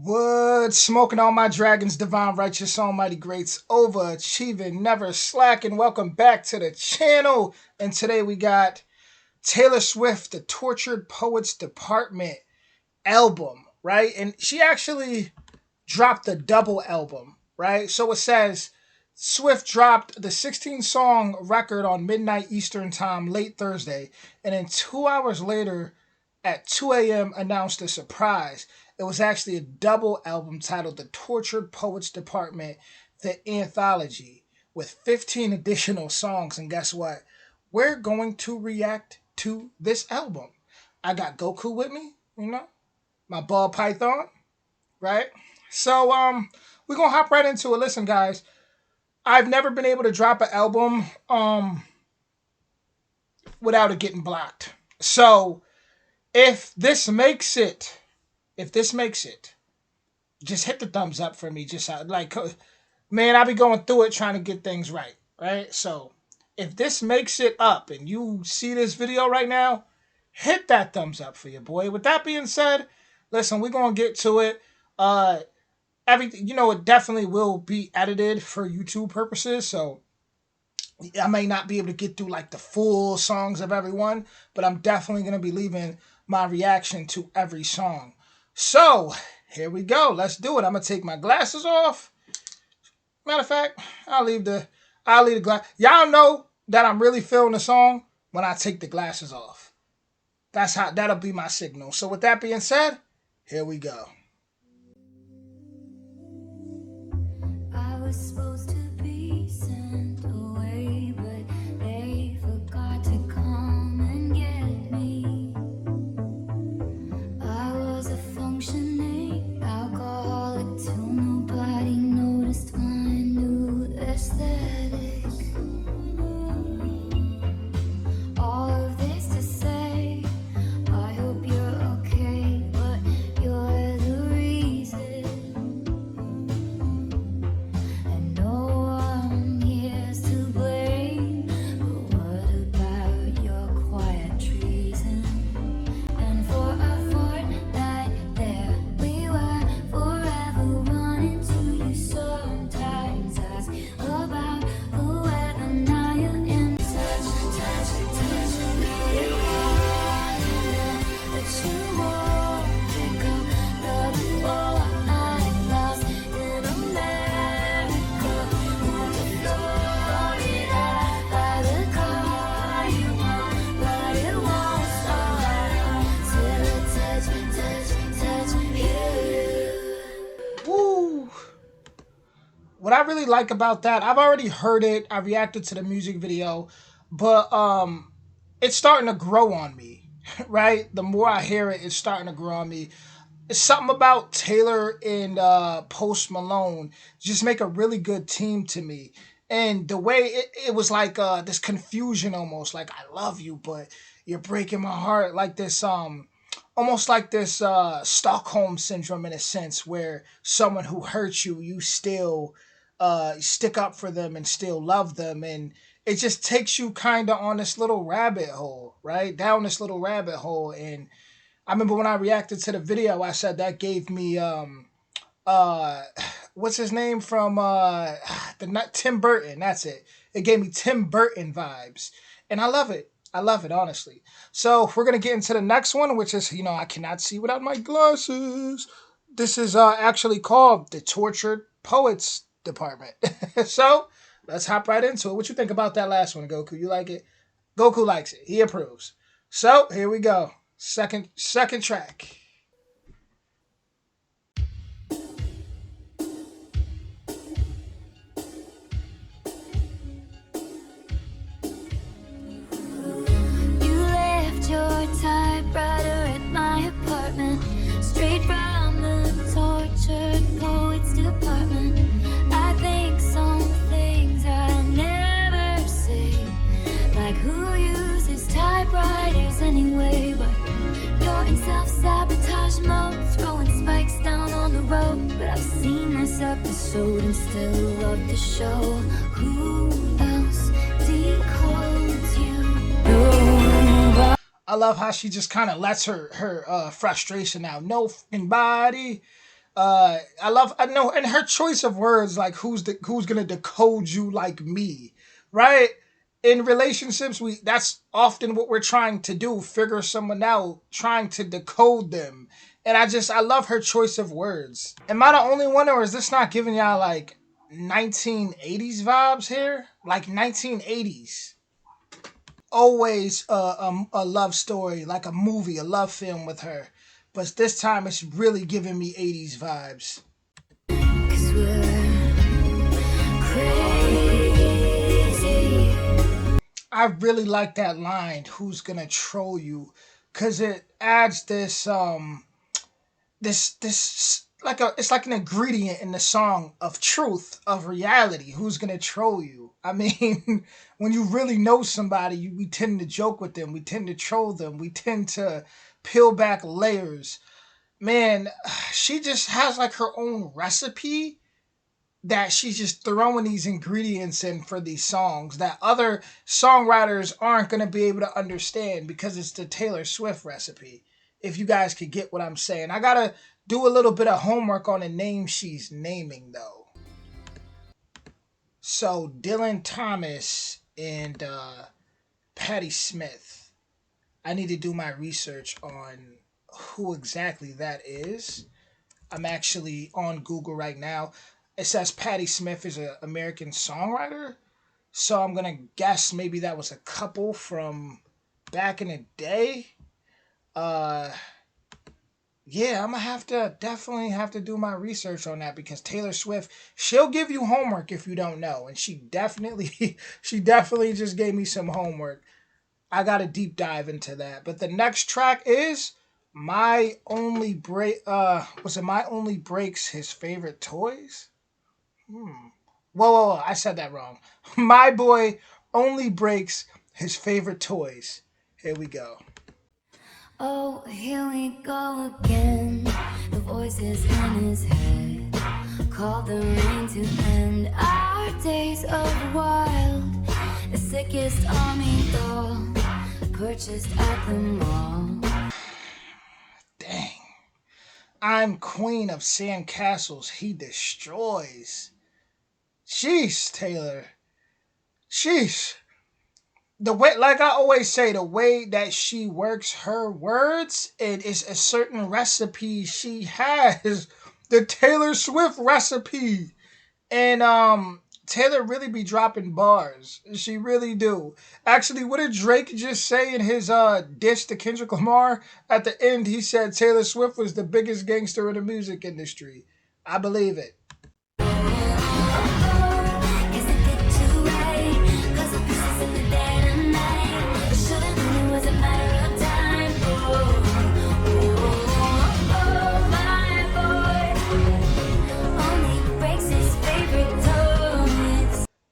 Wood smoking all my dragons, divine, righteous, almighty greats, overachieving, never slacking. Welcome back to the channel. And today we got Taylor Swift, the Tortured Poets Department album, right? And she actually dropped a double album, right? So it says Swift dropped the 16-song record on midnight Eastern time late Thursday, and then 2 hours later at 2 a.m. announced a surprise. It was actually a double album titled The Tortured Poets Department, the Anthology, with 15 additional songs. And guess what? We're going to react to this album. I got Goku with me, my ball python, right? So we're gonna hop right into it. Listen, guys, I've never been able to drop an album without it getting blocked. So if this makes it, just hit the thumbs up for me. Just man, I be going through it trying to get things right? So if this makes it up and you see this video right now, hit that thumbs up for your boy. With that being said, listen, we're gonna get to it. Everything, it definitely will be edited for YouTube purposes, so I may not be able to get through like the full songs of everyone, but I'm definitely gonna be leaving my reaction to every song. So here we go. Let's do it. I'm gonna take my glasses off. Matter of fact, I'll leave the glass. Y'all know that I'm really feeling the song when I take the glasses off. That'll be my signal. So with that being said, here we go. I was supposed to be sent away, but they forgot to come and get me. I was a functioning alcoholic till nobody noticed my new aesthetic. All of this to say, I hope you're okay, but you're the reason. And no one here's to blame, but what about your quiet treason? And for a fortnight there we were, forever running to you. Sometimes ask about the weather, now you're in touch. That you won't pick up the phone. I lost in America, on the Florida, by the car you want, but it won't start till I touch you. Woo! What I really like about that, I've already heard it. I reacted to the music video, but it's starting to grow on me. Right? The more I hear it, it's starting to grow on me. It's something about Taylor and Post Malone just make a really good team to me. And the way it was like this confusion almost, like I love you, but you're breaking my heart, like this almost like this Stockholm syndrome in a sense, where someone who hurts you, you still stick up for them and still love them, and it just takes you kind of on this little rabbit hole, right? Down this little rabbit hole. And I remember when I reacted to the video, I said that gave me uh what's his name from the not Tim Burton. That's it. It gave me Tim Burton vibes, and I love it. I love it, honestly. So we're gonna get into the next one, which is I cannot see without my glasses. This is actually called The Tortured Poets Department. So let's hop right into it. What you think about that last one, Goku? You like it? Goku likes it. He approves. So here we go. Second track. You left your typewriter at my apartment, straight from the Tortured Poets Department. I think some things I never say, like who uses typewriters anyway, but you're in self-sabotage mode, throwing spikes down on the road. But I've seen this episode and still love the show. Who else decodes you? I love how she just kind of lets her frustration out. No fucking body. I know, and her choice of words, like who's gonna decode you like me, right? In relationships, we that's often what we're trying to do, figure someone out, trying to decode them. And I love her choice of words. Am I the only one, or is this not giving y'all like 1980s vibes here? Like 1980s. Always a love story, like a movie, a love film with her. But this time it's really giving me 80s vibes. 'Cause we're crazy. I really like that line, who's gonna troll you? Cause it adds this like a it's like an ingredient in the song of truth, of reality. Who's gonna troll you? I mean, when you really know somebody, we tend to joke with them, we tend to troll them, we tend to peel back layers. Man, she just has like her own recipe that she's just throwing these ingredients in for these songs that other songwriters aren't going to be able to understand because it's the Taylor Swift recipe. If you guys could get what I'm saying, I got to do a little bit of homework on the name she's naming though. So Dylan Thomas and Patti Smith. I need to do my research on who exactly that is. I'm actually on Google right now. It says Patti Smith is an American songwriter. So I'm gonna guess maybe that was a couple from back in the day. Uh yeah, I'm gonna have to definitely have to do my research on that because Taylor Swift, she'll give you homework if you don't know. And she definitely she definitely just gave me some homework. I gotta deep dive into that. But the next track is My Only Break was it My Only Breaks His Favorite Toys? Hmm. Whoa, I said that wrong. My boy only breaks his favorite toys. Here we go. Oh, here we go again. The voices in his head call the rain to end our days of wild. The sickest army doll purchased at the mall. Dang. I'm queen of sandcastles he destroys. Jeez, Taylor. Jeez. The way, like I always say, the way that she works her words, it is a certain recipe she has. The Taylor Swift recipe. And Taylor really be dropping bars. She really do. Actually, what did Drake just say in his diss to Kendrick Lamar? At the end, he said Taylor Swift was the biggest gangster in the music industry. I believe it.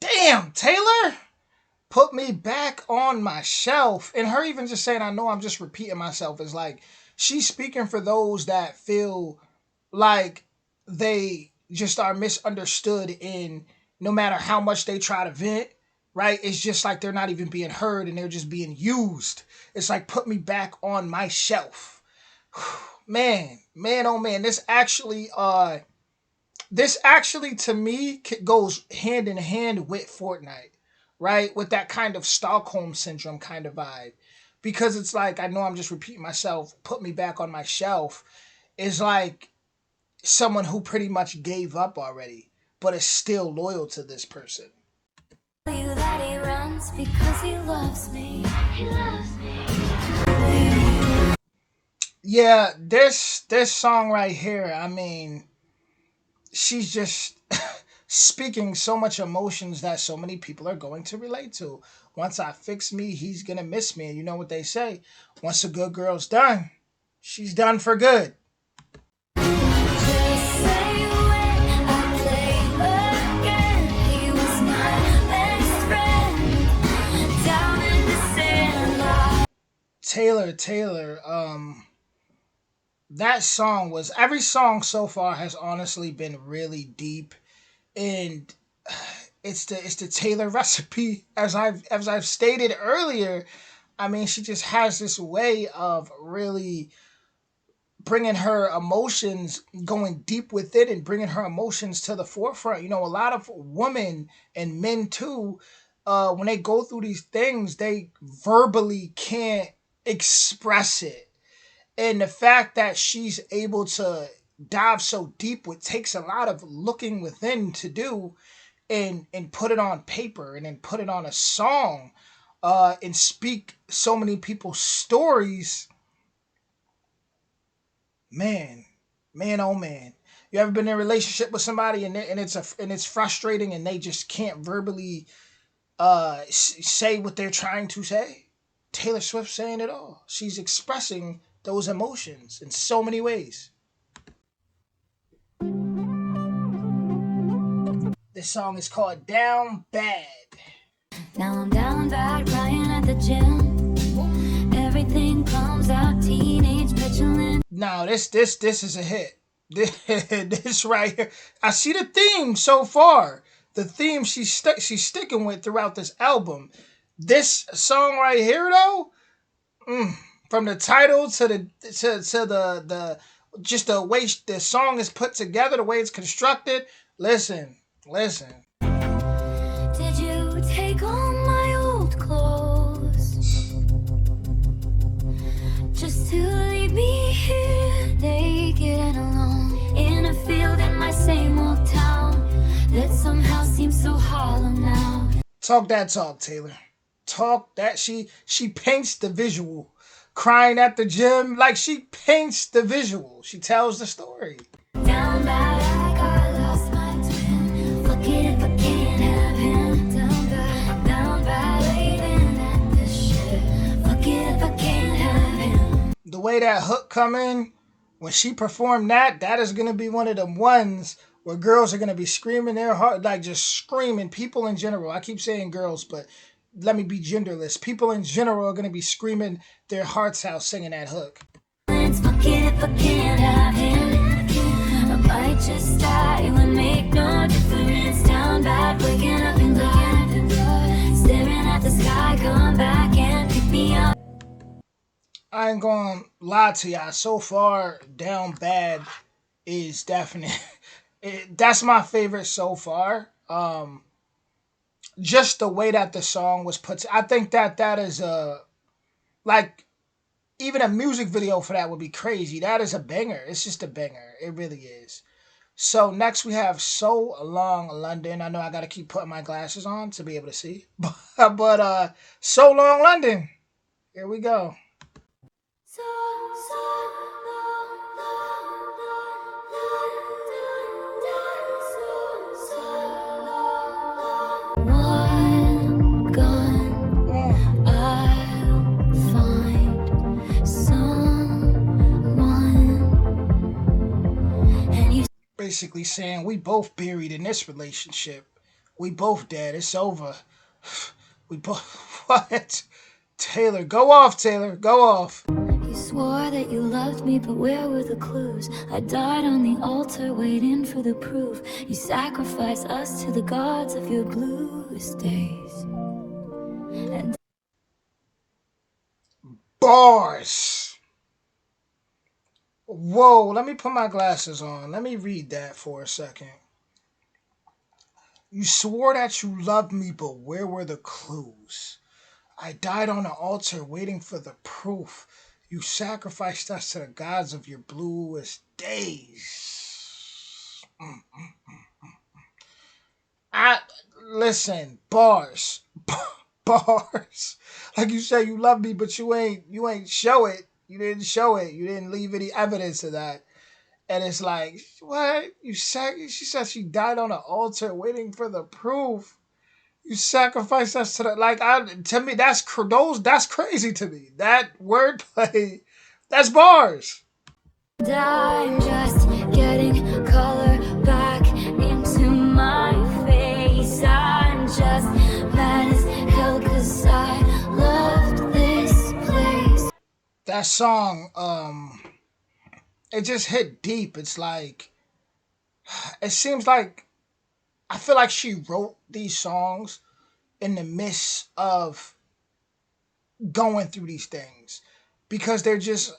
Damn, Taylor! Put me back on my shelf. And her even just saying, I know I'm just repeating myself, is like, she's speaking for those that feel like they just are misunderstood in no matter how much they try to vent, right? It's just like they're not even being heard and they're just being used. It's like, put me back on my shelf. Man, oh man, this actually to me goes hand in hand with Fortnite, right? With that kind of Stockholm syndrome kind of vibe. Because it's like, I know I'm just repeating myself, put me back on my shelf, is like someone who pretty much gave up already, but is still loyal to this person. That he runs because he loves me. He loves me. Yeah, this song right here, I mean, she's just speaking so much emotions that so many people are going to relate to. Once I fix me, he's gonna miss me. And you know what they say? Once a good girl's done, she's done for good. Taylor, that song was every song so far has honestly been really deep and it's the Taylor recipe as I've stated earlier. I mean, she just has this way of really bringing her emotions, going deep with it, and bringing her emotions to the forefront. You know, a lot of women and men too, when they go through these things, they verbally can't express it. And the fact that she's able to dive so deep, it takes a lot of looking within to do, and put it on paper and then put it on a song, and speak so many people's stories. Man, man, oh man. You ever been in a relationship with somebody, and it's frustrating, and they just can't verbally say what they're trying to say? Taylor Swift saying it all. She's expressing those emotions in so many ways. This song is called Down Bad. Now I'm down bad, crying at the gym. Everything comes out teenage petulant. Now this is a hit. This right here. I see the theme so far. The theme she's sticking with throughout this album. This song right here though, from the title to the just the way the song is put together, the way it's constructed. Listen, listen. Did you take all my old clothes just to leave me here naked and alone in a field in my same old town that somehow seems so hollow now? Talk that talk, Taylor. Talk that she paints the visual. Crying at the gym, like she paints the visual. She tells the story. Down bad, I got lost my twin. Fuck it if I can't have him. Down bad, waving at this shit. Fuck it if I can't have him. The way that hook come in, when she performed that, that is gonna be one of them ones where girls are gonna be screaming their heart, like just screaming. People in general, I keep saying girls, but let me be genderless. People in general are gonna be screaming their hearts out singing that hook. Fuck it if I can't have him. I might just die, it would make no difference. Down bad, waking up and looking at staring at the sky, come back and pick me up. I ain't gonna lie to y'all. So far, Down Bad is definite. That's my favorite so far. Just the way that the song was put. I think that that is a like even a music video for that would be crazy. That is a banger. It's just a banger. It really is. So next we have So Long London. I know I gotta keep putting my glasses on to be able to see, but So Long London. Here we go. So long, one gun, I'll find someone, and you. Basically saying we both buried in this relationship. We both dead. It's over. We both what? Taylor, go off, Taylor. Go off. You swore that you loved me, but where were the clues? I died on the altar waiting for the proof. You sacrificed us to the gods of your bluest days. And Bars. Whoa, let me put my glasses on. Let me read that for a second. You swore that you loved me, but where were the clues? I died on the altar waiting for the proof. You sacrificed us to the gods of your bluest days. I listen, bars. Bars. Like you say you love me, but you ain't show it. You didn't show it. You didn't leave any evidence of that. And it's like, what? She said she died on the altar waiting for the proof. You sacrificed us to the to me that's crazy to me. That wordplay, that's bars. I'm just getting color back into my face. I'm just mad as hell 'cause I loved this place. That song, it just hit deep. It's like it seems like I feel like she wrote these songs in the midst of going through these things because they're just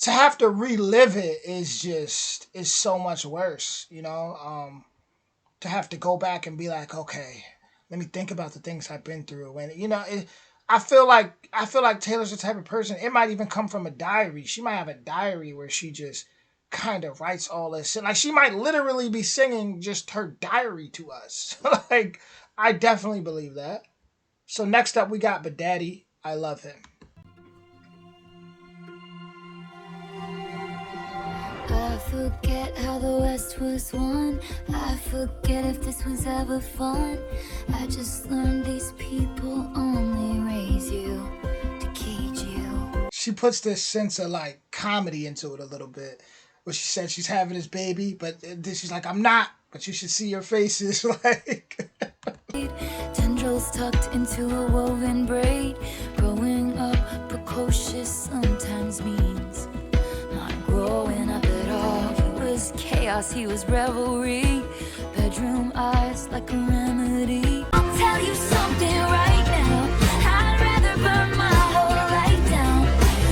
to have to relive it is so much worse, to have to go back and be like, okay, let me think about the things I've been through, and I feel like Taylor's the type of person. It might even come from a diary. She might have a diary where she just kind of writes all this, and like she might literally be singing just her diary to us. Like I definitely believe that. So next up, we got "But Daddy, I Love Him." I forget how the West was won. I forget if this was ever fun. I just learned these people only raise you to cage you. She puts this sense of like comedy into it a little bit, where she said she's having this baby, but then she's like, "I'm not." But you should see your faces, like. Tendrils tucked into a woven braid. Growing up precocious sometimes means not growing up at all. He was chaos, he was revelry. Bedroom eyes like a remedy. I'll tell you something right now. I'd rather burn my whole life down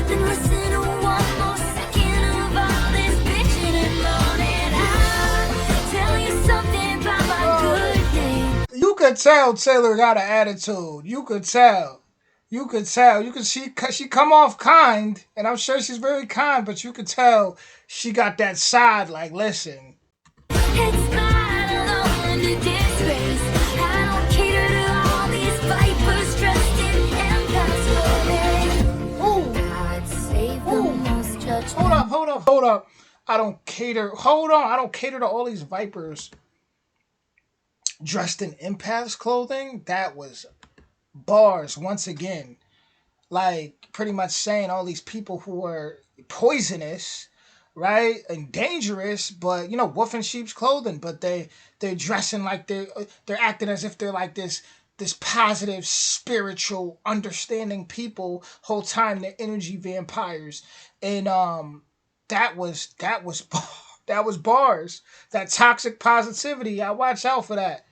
than listen to one more second of all this bitching and moaning. I'll tell you something about my good day. You could tell Taylor got an attitude. You could tell. You could tell. You could see she come off kind, and I'm sure she's very kind, but you could tell she got that side. Like, listen, It's not alone to disgrace. I don't cater to all these vipers dressed in empaths. ooh, I'd save the ooh, most judgment. hold up. I don't cater. Hold on, I don't cater to all these vipers dressed in empaths clothing. That was bars once again. Like pretty much saying all these people who are poisonous, right, and dangerous, but wolf in sheep's clothing. But they're dressing like they're acting as if they're like this positive, spiritual, understanding people. Whole time they're energy vampires, and that was that was bars. That toxic positivity. I watch out for that.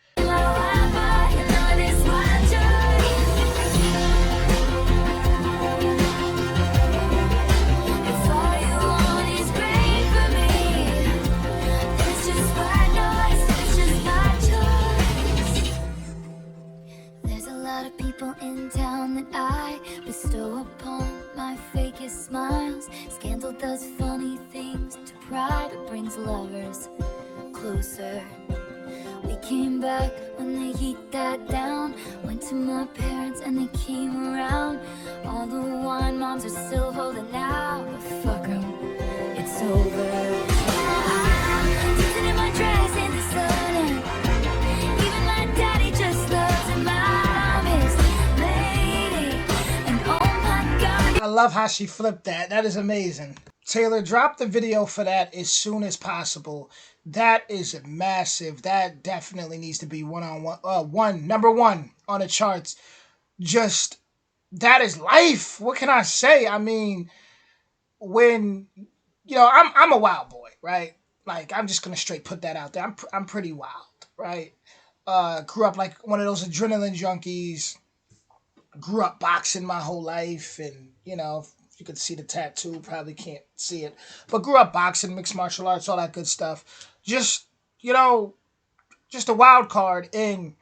People in town that I bestow upon my fakest smiles. Scandal does funny things to pride, it brings lovers closer. We came back when they heat that down. Went to my parents and they came around. All the wine moms are still holding out, but fuck 'em, it's over. I'm dancing in my dress in the sun, and even my daddy just loves him. I love how she flipped that. That is amazing. Taylor, drop the video for that as soon as possible. That is massive. That definitely needs to be number one on the charts. Just that is life. What can I say? I mean, when I'm a wild boy, right? Like I'm just gonna straight put that out there. I'm pretty wild, right? Grew up like one of those adrenaline junkies. Grew up boxing my whole life, and you could see the tattoo, probably can't see it, but grew up boxing, mixed martial arts, all that good stuff. Just you know just a wild card, and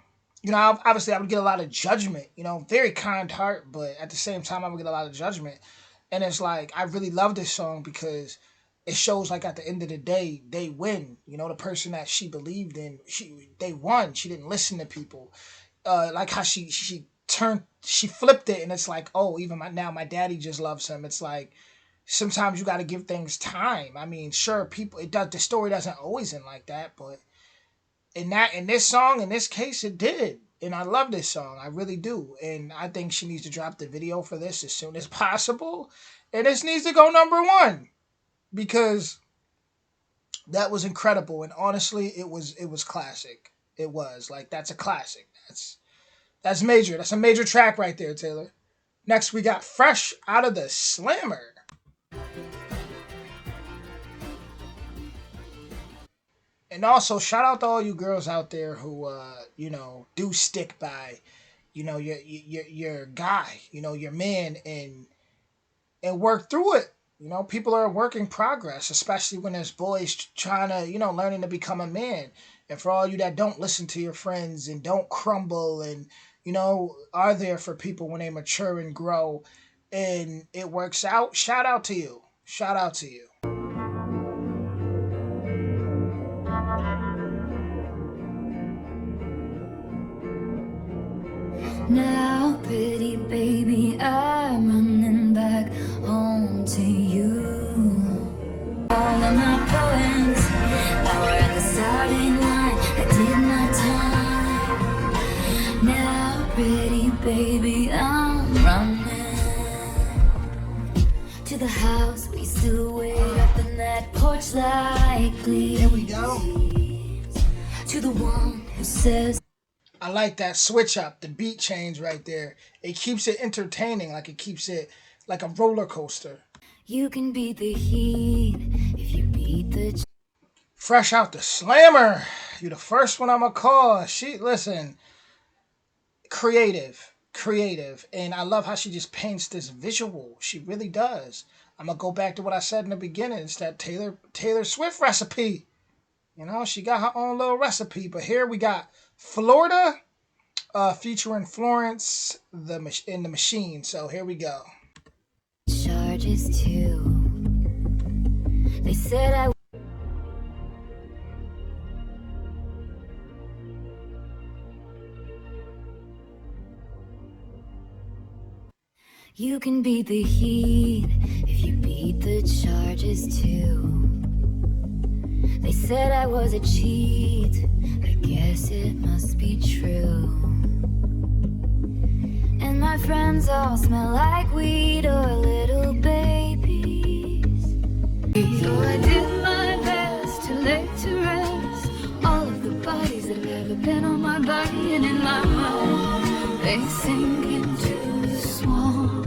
obviously I would get a lot of judgment. Very kind heart, but at the same time I would get a lot of judgment. And it's like I really love this song because it shows like at the end of the day they win. The person that she believed in, they won. She didn't listen to people. Like how she flipped it, and it's like, oh, even now my daddy just loves him. It's like sometimes you got to give things time. I mean, sure, the story doesn't always end like that, but in this song, in this case, it did. And I love this song. I really do. And I think she needs to drop the video for this as soon as possible. And this needs to go number one because that was incredible. And honestly, it was classic. It was like that's a classic. That's major. That's a major track right there, Taylor. Next, we got Fresh Out of the Slammer. And also, shout out to all you girls out there who, do stick by, your guy, your man, and work through it. You know, people are a work in progress, especially when there's boys trying to, learning to become a man. And for all you that don't listen to your friends and don't crumble and, are there for people when they mature and grow and it works out, shout out to you. Shout out to you. Now, pretty baby, I'm running back home to you. All of my poems, I were at the starting line. I did my time. Now, pretty baby, I'm running to the house. We still wait up in that porch likely. Here we go. To the one who says, I like that switch up, the beat change right there. It keeps it entertaining, like it keeps it like a roller coaster. you can beat the heat if you beat the Fresh out the slammer. You the first one I'ma call. Listen, creative. And I love how she just paints this visual. She really does. I'm gonna go back to what I said in the beginning. It's that Taylor Swift recipe. She got her own little recipe. But here we got Florida, featuring Florence in the Machine. So here we go. charges too. They said you can beat the heat if you beat the charges too. They said I was a cheat. I guess it must be true. And my friends all smell like weed or little babies. So I did my best to lay to rest all of the bodies that have ever been on my body and in my mind. They sink into the swamp.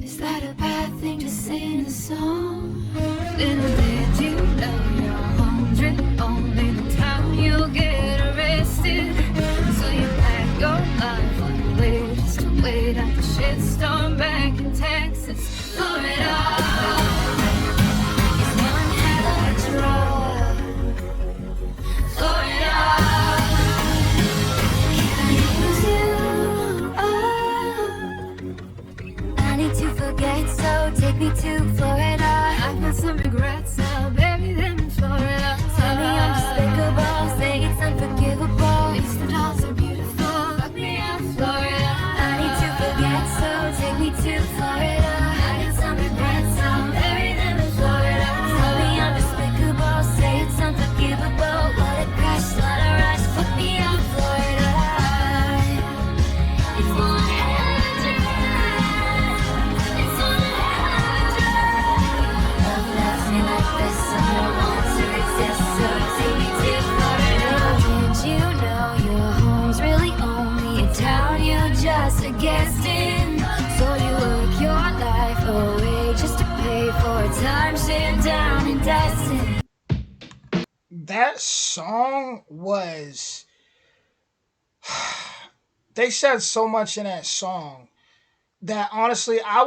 Is that a bad thing to sing a song? Little did you know you're 100 only the time you'll get arrested. So you pack your life away just to wait at the shitstorm back in Texas. Florida is one hell of a drug. Florida, can I use you? Oh, I need to forget, so take me to Florida. I've got some regrets, I'll bury them in Florida. Tell me I'm despicable, say it's unforgivable. These the dolls are beautiful, fuck me out, Florida. I need to forget, so take me to Florida. I got some regrets, I'll bury them in Florida. Tell me I'm despicable, say it's unforgivable. What a crash, what a rush, fuck me out, Florida. It's one hell of a drive. It's one hell of a drive. Love loves me like this, I don't want to exist, so take me to Florida. Did you know your home's really only a town you're just a guest in? So you work your life away just to pay for a timeshare down in Destin. That song was. They said so much in that song that honestly, I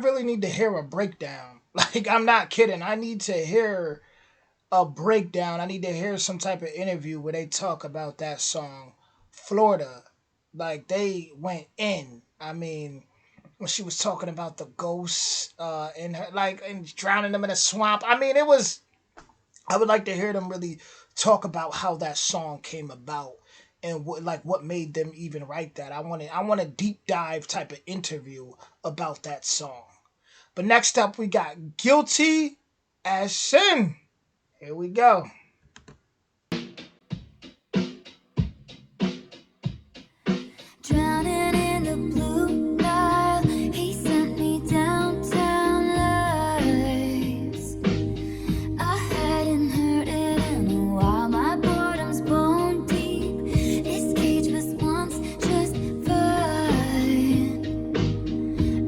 really need to hear a breakdown. Like, I'm not kidding. I need to hear a breakdown. I need to hear some type of interview where they talk about that song, Florida. Like, they went in. I mean, when she was talking about the ghosts in her, like, and drowning them in a swamp. I mean, it was. I would like to hear them really talk about how that song came about and what made them even write that. I want a deep dive type of interview about that song. But next up, we got Guilty as Sin. Here we go. Drowning in the blue Nile, he sent me downtown lights. I hadn't heard it in a while, my boredom's bone deep. This cage was once just fine.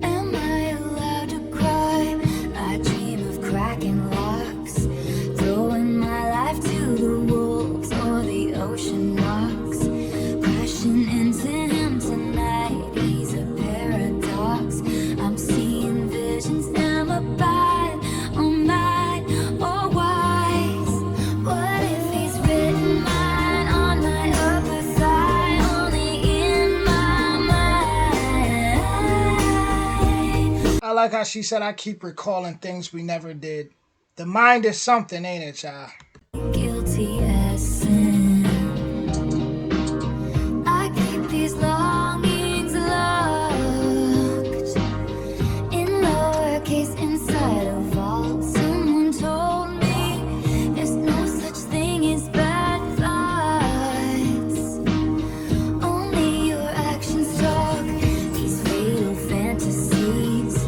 Am I allowed to cry? I dream of cracking locks, throwing my life like how she said, I keep recalling things we never did. The mind is something, ain't it, y'all? Guilty as sin. I keep these longings locked in lowercase inside a vault. Someone told me there's no such thing as bad thoughts. Only your actions talk. These fatal fantasies,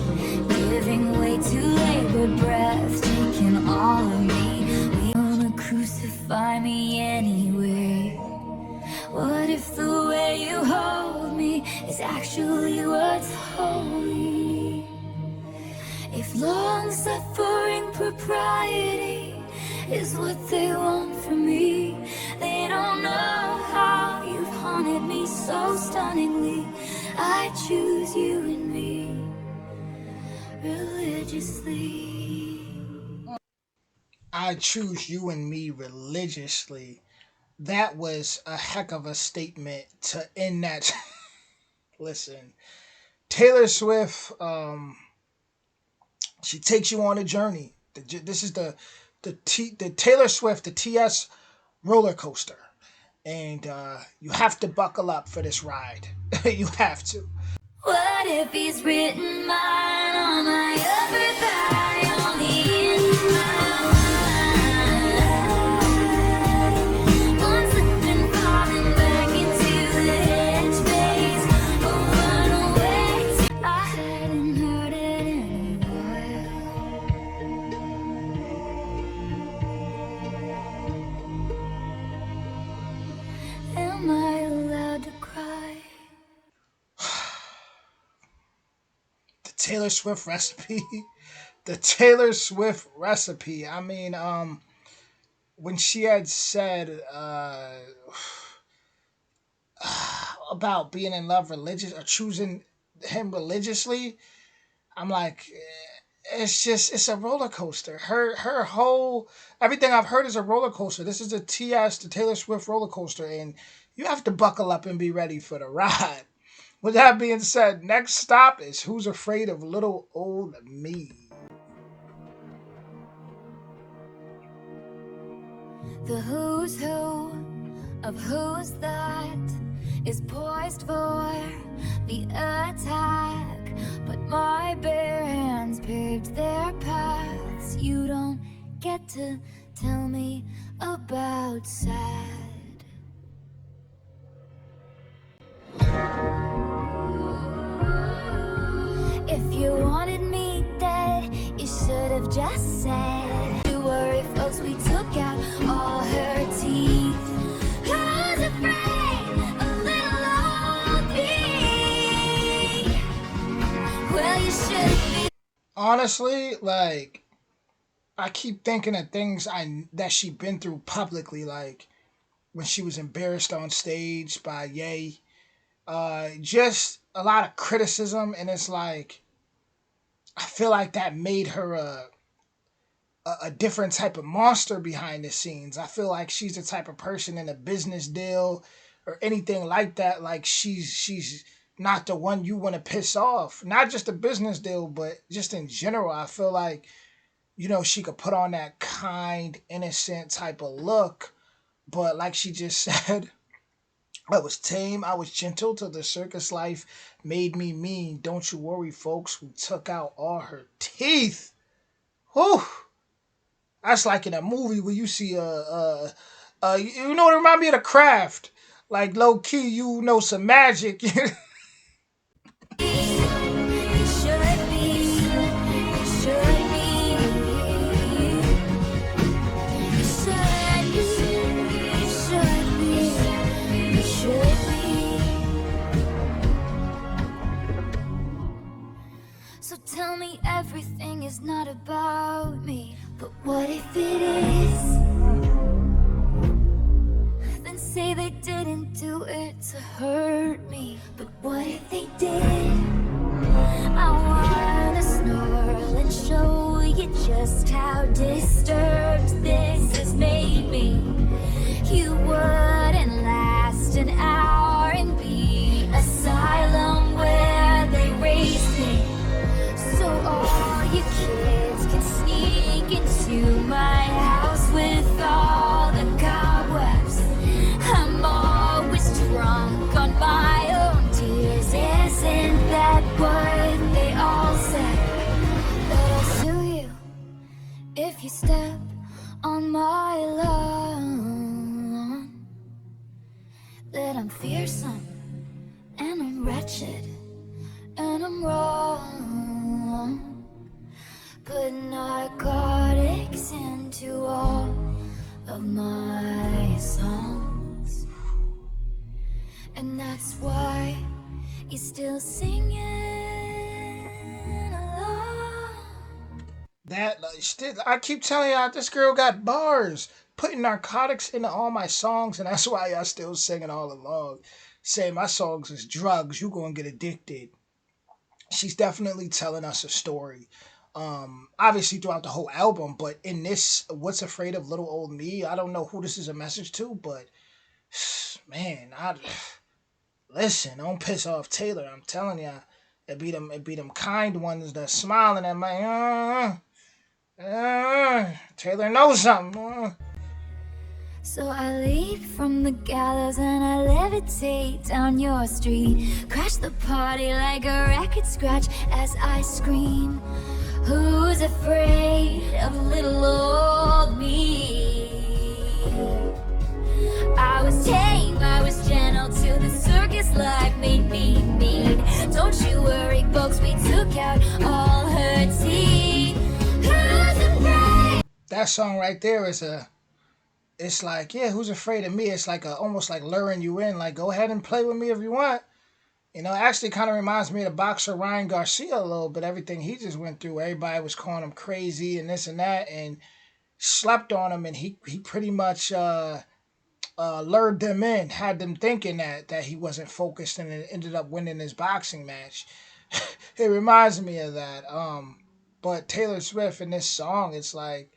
giving way to labored breath, taking all of me. Wanna crucify me anyway. What if the way you hold me is actually what's holy? If long-suffering propriety is what they want from me, they don't know how you've haunted me so stunningly. I choose you and me religiously. I choose you and me religiously. That was a heck of a statement to end that. Listen, Taylor Swift, she takes you on a journey. This is the Taylor Swift, the TS roller coaster, and you have to buckle up for this ride. You have to. What if he's written mine on my upper thigh, on the inside? One slip and falling back into the headspace. Oh, run away. I hadn't heard it in a while. Am I allowed to cry? The Taylor Swift recipe. The Taylor Swift recipe. I mean, when she had said about being in love religious or choosing him religiously, I'm like, it's a roller coaster. Her whole everything I've heard is a roller coaster. This is the Taylor Swift roller coaster, and you have to buckle up and be ready for the ride. With that being said, next stop is Who's Afraid of Little Old Me? The who's who of who's that is poised for the attack, but my bare hands paved their paths. You don't get to tell me about sad. If you wanted me dead, you should have just said. You worry, folks, we took out all her teeth. Who's afraid of little old me? Well, you should be. Honestly, like, I keep thinking of things that she been through publicly, like when she was embarrassed on stage by Ye. Just a lot of criticism, and it's like I feel like that made her a different type of monster behind the scenes. I feel like she's the type of person in a business deal or anything like that. Like she's not the one you want to piss off. Not just a business deal, but just in general. I feel like, she could put on that kind, innocent type of look. But like she just said, I was tame, I was gentle till the circus life made me mean. Don't you worry, folks, we took out all her teeth. Whew. That's like in a movie where you see you know what it remind me of? The Craft. Like low key, some magic. So tell me everything is not about me, but what if it is? Then say they didn't do it to hurt me, but what if they did? I wanna snarl and show you just how disturbed this has made me. You wouldn't last an hour in the asylum where they raised me. So that I'm fearsome and I'm wretched and I'm wrong. Put narcotics into all of my songs, and that's why you're still singing along. I keep telling y'all, this girl got bars, putting narcotics into all my songs, and that's why y'all still singing all along. Saying my songs is drugs, you gonna get addicted. She's definitely telling us a story. Obviously throughout the whole album, but in this, "What's Afraid of Little Old Me," I don't know who this is a message to, but man, I listen. Don't piss off Taylor. I'm telling ya, it be them kind ones that smiling at my. Taylor knows something. So I leap from the gallows and I levitate down your street. Crash the party like a record scratch as I scream. Who's afraid of little old me? I was tame, I was gentle till the circus life made me mean. Don't you worry, folks, we took out all her teeth. Who's afraid? That song right there it's like, yeah, who's afraid of me? It's like almost like luring you in, like, go ahead and play with me if you want. You know, actually kind of reminds me of the boxer Ryan Garcia a little bit. Everything he just went through, everybody was calling him crazy and this and that, and slept on him, and he pretty much lured them in, had them thinking that he wasn't focused, and it ended up winning his boxing match. It reminds me of that. But Taylor Swift in this song, it's like,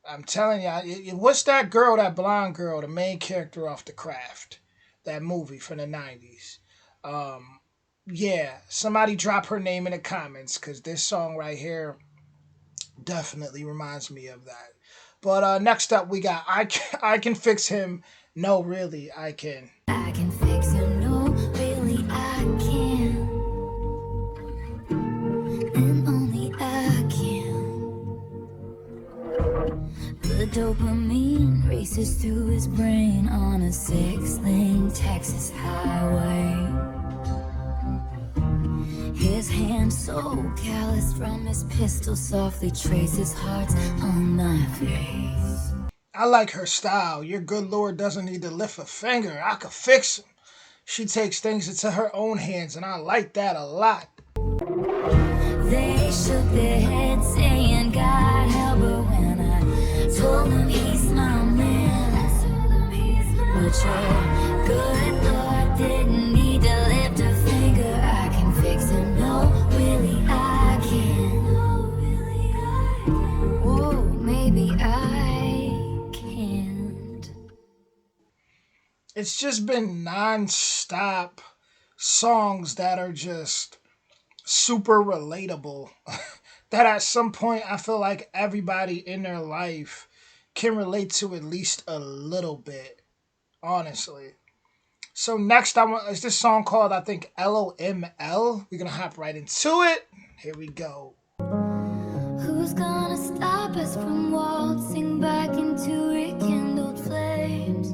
I'm telling you, what's that girl, that blonde girl, the main character off The Craft, that movie from the '90s? Um, yeah, somebody drop her name in the comments, because this song right here definitely reminds me of that. But next up, we got I Can Fix Him. No, really, I can. I can fix him, no, really I can. And only I can. The dopamine races through his brain on a 6-lane Texas highway. His hand so calloused from his pistol softly traces hearts on my face. I like her style. Your good Lord doesn't need to lift a finger. I could fix him. She takes things into her own hands, and I like that a lot. They shook their heads saying God help her when I told them he's my man. But your good Lord didn't need to lift a finger. I can fix him, no, really I can. Whoa, maybe I can't. It's just been non-stop songs that are just super relatable. That at some point I feel like everybody in their life can relate to at least a little bit, honestly. So next I want is this song called, I think, LOML. We're gonna hop right into it. Here we go. Who's gonna stop us from waltzing back into rekindled flames?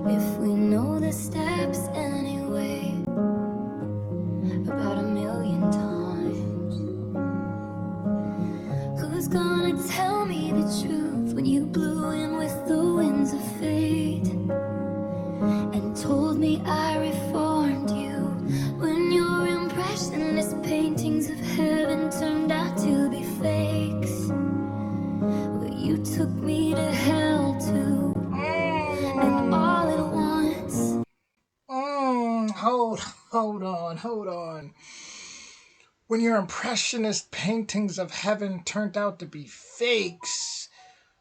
If we know the steps anyway, about a million times. Who's gonna tell me the truth when you blew in with the winds of fate and told me I reformed you when your impressionist paintings of heaven turned out to be fakes? Well, you took me to hell too, and all at once. Hold on. When your impressionist paintings of heaven turned out to be fakes,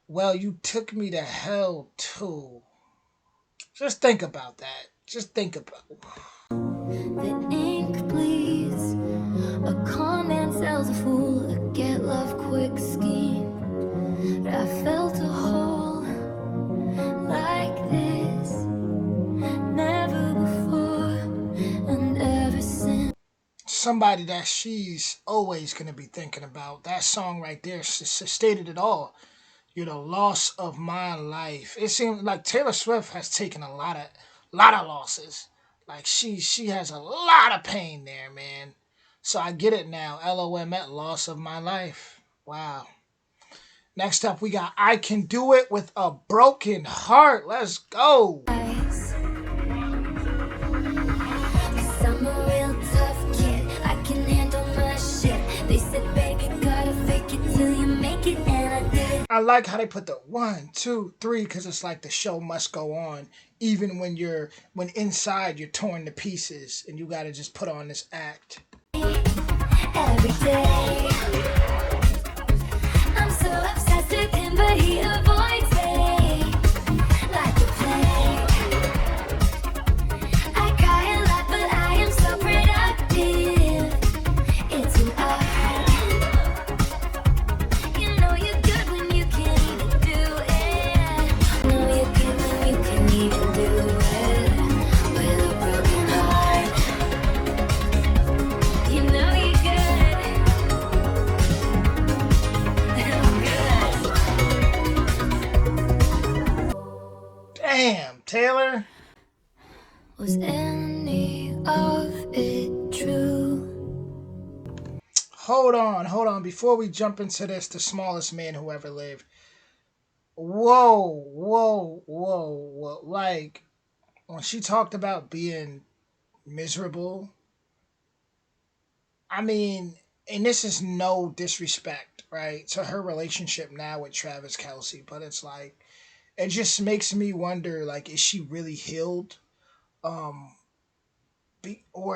well, you took me to hell too. Just think about that. Just think about it. The ink bleeds. A con man sells a fool a get love quick scheme. But I felt a hole like this never before and ever since. Somebody that she's always going to be thinking about. That song right there stated it all. You know, loss of my life. It seems like Taylor Swift has taken a lot of a lot of losses. Like she has a lot of pain there, man. So I get it now. LOM at loss of my life. Wow. Next up, we got I Can Do It with a Broken Heart. Let's go. I like how they put the 1, 2, 3 because it's like the show must go on, even when inside you're torn to pieces and you got to just put on this act. Every day, I'm so obsessed with him, but he avoids me like a plague. I cry a lot, but I am so productive. It's an art. You know you're good when you can't even do it. You know you're good when you can't even do it with a broken heart. You know you're good. Damn, Taylor. Was any of it true? Hold on. Before we jump into this, the smallest man who ever lived. Whoa. Like, when she talked about being miserable, I mean, and this is no disrespect, right, to her relationship now with Travis Kelce, but it's like, it just makes me wonder, like, is she really healed? Or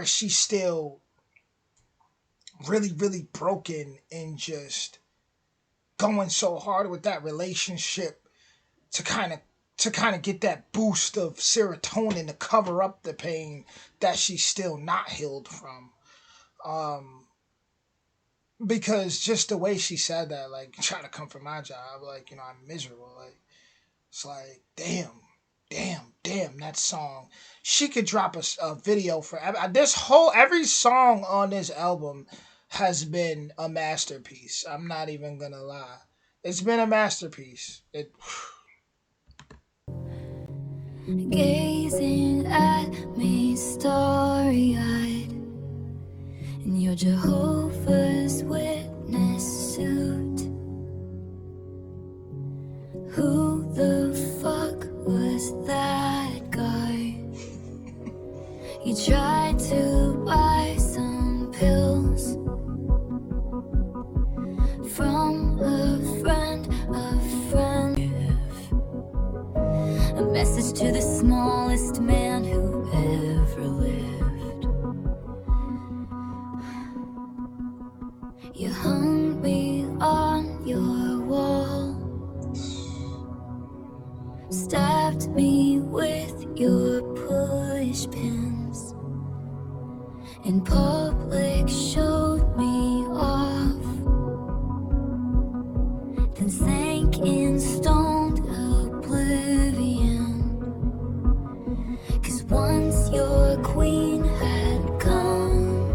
is she still really, really broken and just going so hard with that relationship to kind of get that boost of serotonin to cover up the pain that she's still not healed from? Because just the way she said that, like, try to come for my job, like, I'm miserable. Like, it's like, damn, that song. She could drop a video for every song on this album has been a masterpiece. I'm not even gonna lie. It's been a masterpiece. Gazing at me starry-eyed in your Jehovah's Witness suit. Who the fuck was that guy? You tried to buy some pills from a friend. A message to the smallest man who ever lived. You hung me on your wall, stabbed me with your push pins, in public showed me off, then sank in stoned oblivion. 'Cause once your queen had come,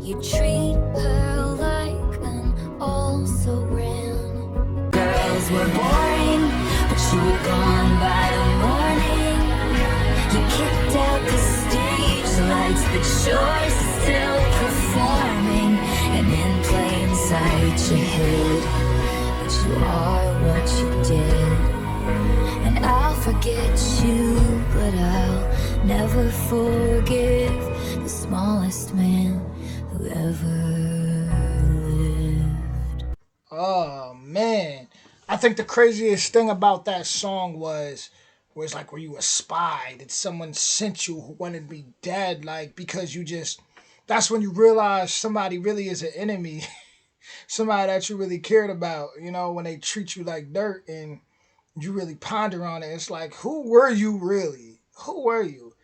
you treat her like an also-ran. Girls were boring, but you were gone by the morning. You kicked out the stage lights, but you're still performing. And in plain sight you hid, but you are what you did. And I'll forget you, but I'll never forgive the smallest man who ever lived. Oh, man. I think the craziest thing about that song was like, were you a spy? Did someone sent you who wanted to be dead? Like, because that's when you realize somebody really is an enemy. Somebody that you really cared about, when they treat you like dirt and you really ponder on it. It's like, who were you really? Who were you?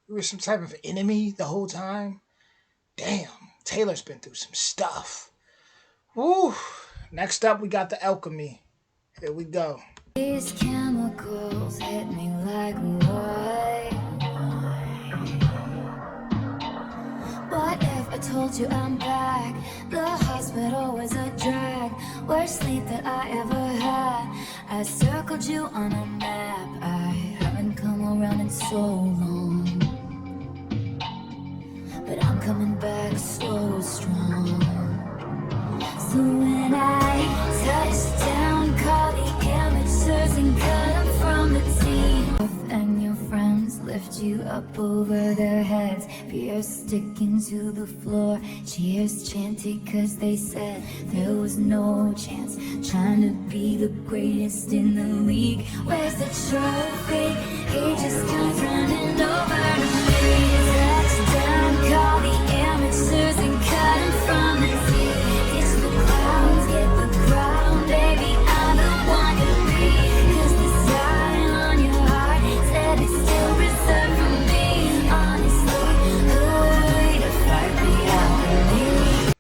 You were some type of enemy the whole time? Damn, Taylor's been through some stuff. Woo! Next up, we got The Alchemy. Here we go. These chemicals hit me like wine. What if I told you I'm back? The hospital was a drag. Worst sleep that I ever had. I circled you on a map. I haven't come so long, but I'm coming back so strong. So when I touch down, call the amateurs and cut them from the team. And your friends lift you up over their heads, fear sticking to the floor. Cheers chanted cause they said there was no chance. Trying to be the greatest in the league. Where's the trophy? He just comes running over to me. Touchdown, call the amateurs and cut him from the team. It's the clouds, get the crown, baby, I'm the one to be. Cause the sign on your heart said it's still reserved for me. Honestly, who are we to fight the enemy?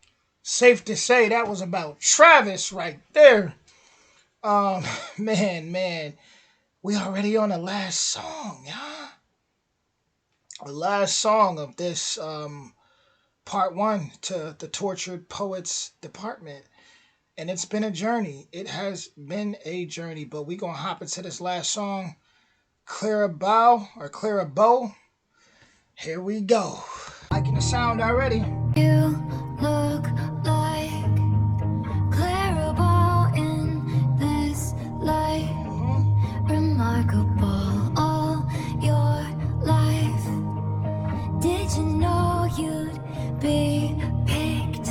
Safe to say that was about Travis right there. Um, man, we already on the last song, yeah. The last song of this part one to the Tortured Poets Department. And it's been a journey. It has been a journey, but we gonna hop into this last song, Clara Bow or Clara Bow. Here we go. Liking the sound already. You look like Clarabelle in this light. Remarkable all your life. Did you know you'd be picked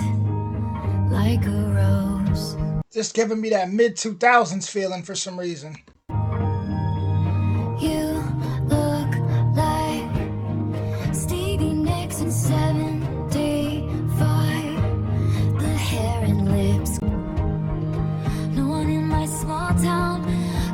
like a rose? Just giving me that mid 2000s feeling for some reason. You look like Stevie Nicks in 75. The hair and lips. No one in my small town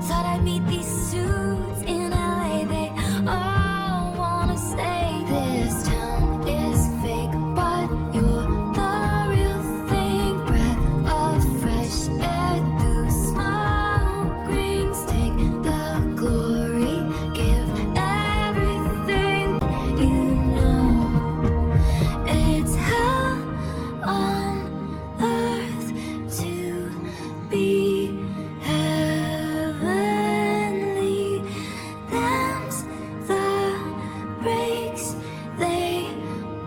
thought I'd meet these suits in LA. They all wanna say this town is fake, but you're the real thing. Breath of fresh air through smoke rings. Take the glory, give everything. You know it's hell on earth to be heavenly. Them's the breaks, they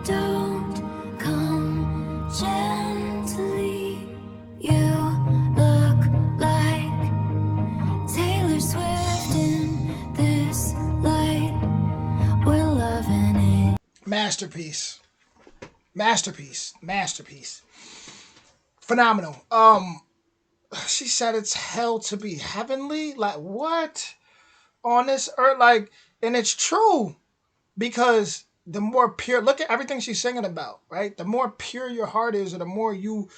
don't come gently. You look like Taylor Swift in this light. We're loving it. Masterpiece. Masterpiece. Phenomenal. She said it's hell to be heavenly. Like what? On this earth, like, and it's true. Because the more pure, look at everything she's singing about, right? The more pure your heart is, or the more you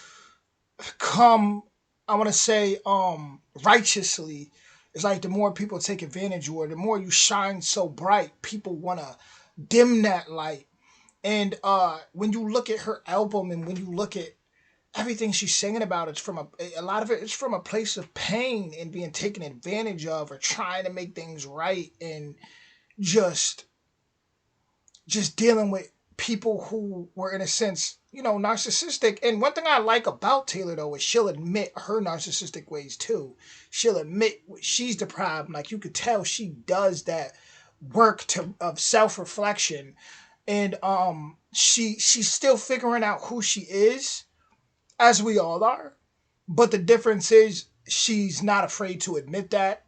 come, I want to say, righteously, it's like the more people take advantage of, or the more you shine so bright, people want to dim that light. And when you look at her album, and when you look at everything she's singing about, it's from a lot of it is from a place of pain and being taken advantage of, or trying to make things right, and just dealing with people who were, in a sense, narcissistic. And one thing I like about Taylor, though, is she'll admit her narcissistic ways too. She'll admit she's the problem. Like, you could tell she does that work of self-reflection. And she's still figuring out who she is, as we all are. But the difference is she's not afraid to admit that,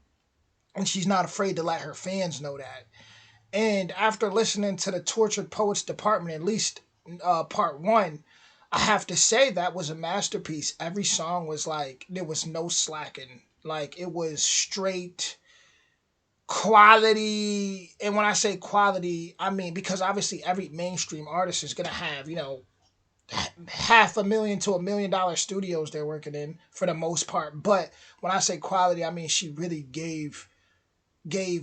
and she's not afraid to let her fans know that. And after listening to the Tortured Poets Department, at least part one, I have to say that was a masterpiece. Every song was like, there was no slacking. Like, it was straight quality. And when I say quality, I mean, because obviously every mainstream artist is going to have, $500,000 to $1 million studios they're working in for the most part. But when I say quality, I mean, she really gave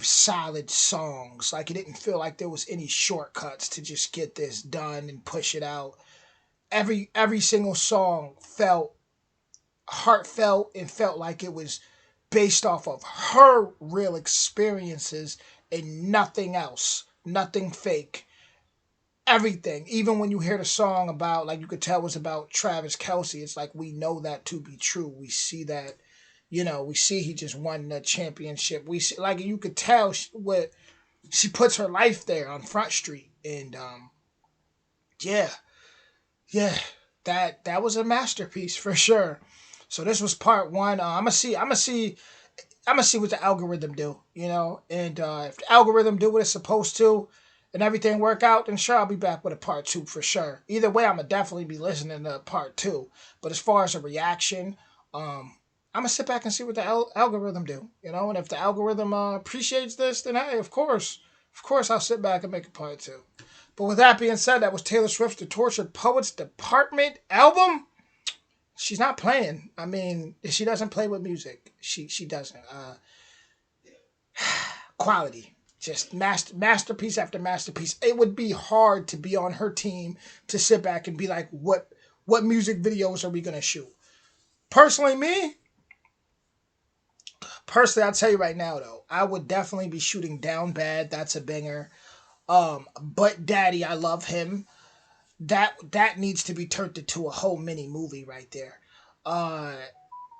solid songs. Like, it didn't feel like there was any shortcuts to just get this done and push it out. Every single song felt heartfelt and felt like it was based off of her real experiences and nothing else, nothing fake. Everything, even when you hear the song about, like, you could tell it was about Travis Kelce, it's like, we know that to be true. We see that, we see he just won the championship. We see, like, you could tell what She puts her life there on Front Street, and yeah, yeah, that was a masterpiece for sure. So this was part one. I'm gonna see what the algorithm do, and if the algorithm do what it's supposed to, and everything work out, then sure I'll be back with a part two for sure. Either way, I'm gonna definitely be listening to part two. But as far as a reaction, I'm gonna sit back and see what the algorithm do, and if the algorithm appreciates this, then hey, of course, I'll sit back and make a part two. But with that being said, that was Taylor Swift's "The Tortured Poets Department" album. She's not playing. I mean, she doesn't play with music. She doesn't. Quality, just masterpiece after masterpiece. It would be hard to be on her team to sit back and be like, what music videos are we gonna shoot? Personally, I'll tell you right now though, I would definitely be shooting Down Bad. That's a banger. But Daddy, I love him. That needs to be turned into a whole mini movie right there. Uh,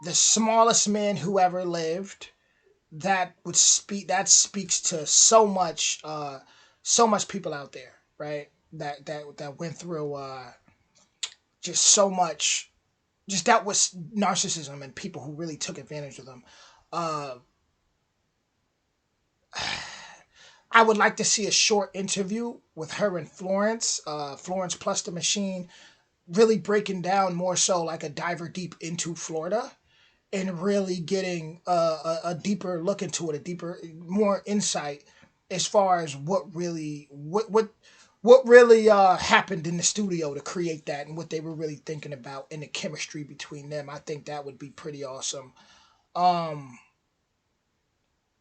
the smallest man who ever lived. That speaks to so much people out there, right? That went through just so much. Just that was narcissism and people who really took advantage of them. Uh, I would like to see a short interview with her and Florence, Florence plus the Machine, really breaking down more so like a diver deep into Florida and really getting a deeper look into it, more insight as far as what really happened in the studio to create that and what they were really thinking about and the chemistry between them. I think that would be pretty awesome. Um,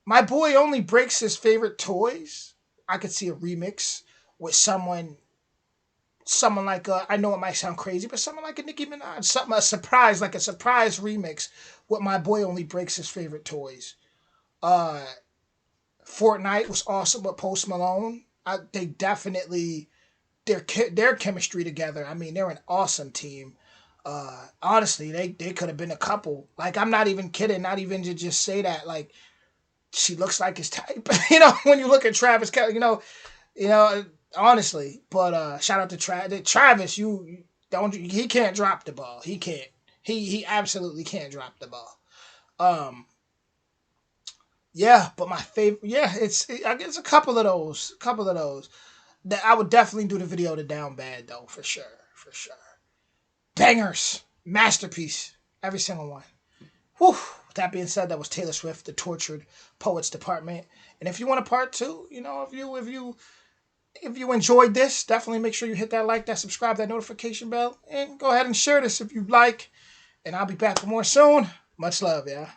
my boy only breaks his favorite toys. I could see a remix with someone like I know it might sound crazy, but someone like a Nicki Minaj, something like a surprise remix with my boy only breaks his favorite toys. Uh, Fortnite was awesome with Post Malone. They definitely their chemistry together. I mean, they're an awesome team. Honestly, they could have been a couple. Like I'm not even kidding. Not even to just say that. Like she looks like his type. When you look at Travis Kelce, you know, honestly. But shout out to Travis. You don't. He can't drop the ball. He can't. He absolutely can't drop the ball. Um, yeah, but my favorite. Yeah, it's a couple of those. A couple of those. That I would definitely do the video to Down Bad though, for sure, for sure. Bangers, masterpiece, every single one. Whew. With that being said, that was Taylor Swift, "The Tortured Poets Department." And if you want a part two, if you enjoyed this, definitely make sure you hit that like, that subscribe, that notification bell, and go ahead and share this if you like. And I'll be back for more soon. Much love, yeah.